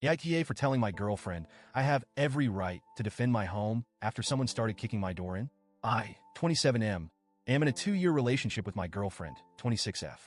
AITA for telling my girlfriend I have every right to defend my home after someone started kicking my door in. I, 27M, am in a 2-year relationship with my girlfriend, 26F.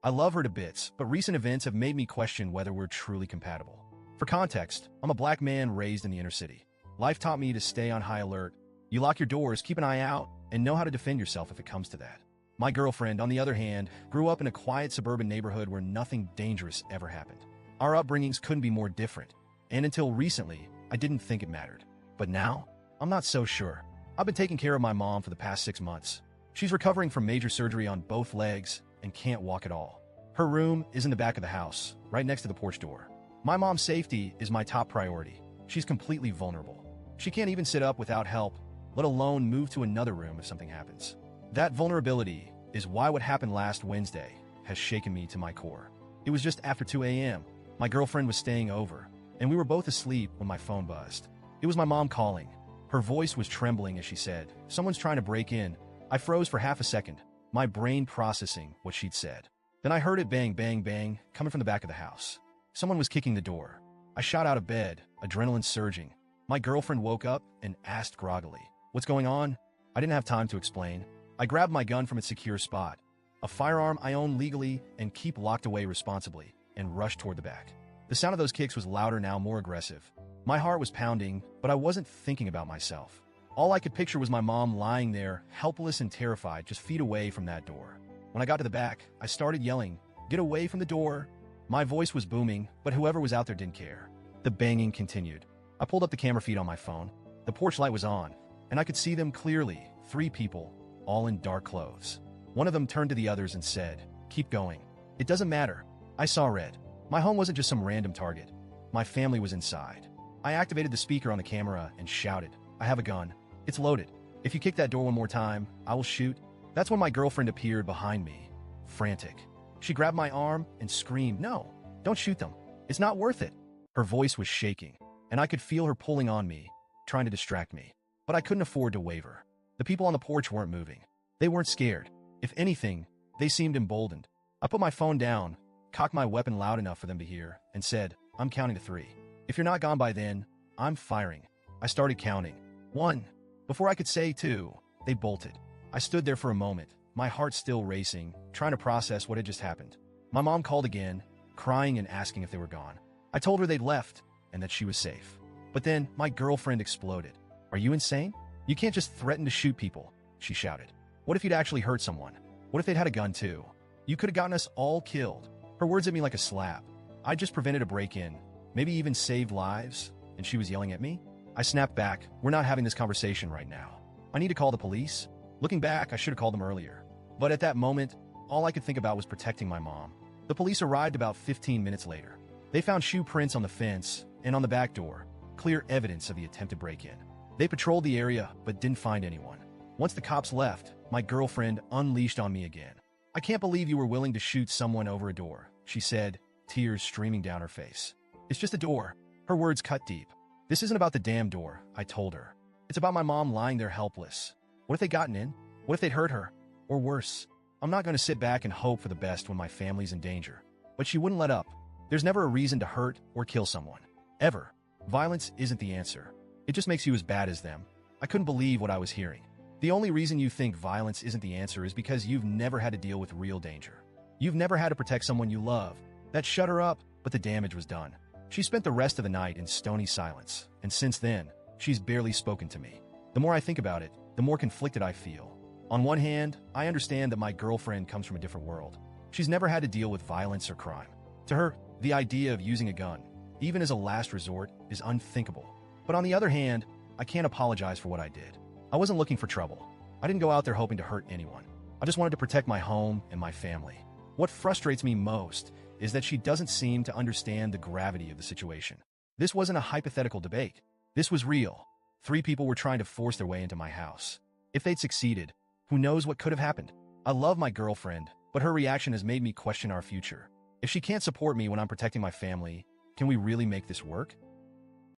I love her to bits, but recent events have made me question whether we're truly compatible. For context, I'm a black man raised in the inner city. Life taught me to stay on high alert. You lock your doors, keep an eye out, and know how to defend yourself if it comes to that. My girlfriend, on the other hand, grew up in a quiet suburban neighborhood where nothing dangerous ever happened. Our upbringings couldn't be more different, and until recently, I didn't think it mattered. But now, I'm not so sure. I've been taking care of my mom for the past 6 months. She's recovering from major surgery on both legs and can't walk at all. Her room is in the back of the house, right next to the porch door. My mom's safety is my top priority. She's completely vulnerable. She can't even sit up without help, let alone move to another room if something happens. That vulnerability is why what happened last Wednesday has shaken me to my core. It was just after 2 a.m. My girlfriend was staying over, and we were both asleep when my phone buzzed. It was my mom calling. Her voice was trembling as she said, "Someone's trying to break in." I froze for half a second, my brain processing what she'd said. Then I heard it bang, bang, bang, coming from the back of the house. Someone was kicking the door. I shot out of bed, adrenaline surging. My girlfriend woke up and asked groggily, "What's going on?" I didn't have time to explain. I grabbed my gun from its secure spot, a firearm I own legally and keep locked away responsibly, and rushed toward the back. The sound of those kicks was louder now, more aggressive. My heart was pounding, but I wasn't thinking about myself. All I could picture was my mom lying there, helpless and terrified, just feet away from that door. When I got to the back, I started yelling, "Get away from the door!" My voice was booming, but whoever was out there didn't care. The banging continued. I pulled up the camera feed on my phone. The porch light was on, and I could see them clearly, 3 people, all in dark clothes. One of them turned to the others and said, "Keep going. It doesn't matter." I saw red. My home wasn't just some random target. My family was inside. I activated the speaker on the camera and shouted, "I have a gun. It's loaded. If you kick that door one more time, I will shoot." That's when my girlfriend appeared behind me, frantic. She grabbed my arm and screamed, "No, don't shoot them. It's not worth it." Her voice was shaking, and I could feel her pulling on me, trying to distract me. But I couldn't afford to waver. The people on the porch weren't moving. They weren't scared. If anything, they seemed emboldened. I put my phone down, cocked my weapon loud enough for them to hear, and said, "I'm counting to 3. If you're not gone by then, I'm firing." I started counting. 1. Before I could say 2, they bolted. I stood there for a moment, my heart still racing, trying to process what had just happened. My mom called again, crying and asking if they were gone. I told her they'd left and that she was safe. But then my girlfriend exploded. "Are you insane? You can't just threaten to shoot people," she shouted. "What if you'd actually hurt someone? What if they'd had a gun too? You could have gotten us all killed." Her words hit me like a slap. I just prevented a break-in, maybe even saved lives, and she was yelling at me? I snapped back. "We're not having this conversation right now. I need to call the police." Looking back, I should have called them earlier. But at that moment, all I could think about was protecting my mom. The police arrived about 15 minutes later. They found shoe prints on the fence and on the back door, clear evidence of the attempted break-in. They patrolled the area, but didn't find anyone. Once the cops left, my girlfriend unleashed on me again. "I can't believe you were willing to shoot someone over a door," she said, tears streaming down her face. "It's just a door." Her words cut deep. "This isn't about the damn door," I told her. "It's about my mom lying there helpless. What if they'd gotten in? What if they'd hurt her? Or worse? I'm not going to sit back and hope for the best when my family's in danger." But she wouldn't let up. There's never a reason to hurt or kill someone. Ever. Violence isn't the answer. It just makes you as bad as them. I couldn't believe what I was hearing. The only reason you think violence isn't the answer is because you've never had to deal with real danger. You've never had to protect someone you love. That shut her up, but the damage was done. She spent the rest of the night in stony silence, and since then, she's barely spoken to me. The more I think about it, the more conflicted I feel. On one hand, I understand that my girlfriend comes from a different world. She's never had to deal with violence or crime. To her, the idea of using a gun, even as a last resort, is unthinkable. But on the other hand, I can't apologize for what I did. I wasn't looking for trouble. I didn't go out there hoping to hurt anyone. I just wanted to protect my home and my family. What frustrates me most is that she doesn't seem to understand the gravity of the situation. This wasn't a hypothetical debate. This was real. 3 people were trying to force their way into my house. If they'd succeeded, who knows what could have happened? I love my girlfriend, but her reaction has made me question our future. If she can't support me when I'm protecting my family, can we really make this work?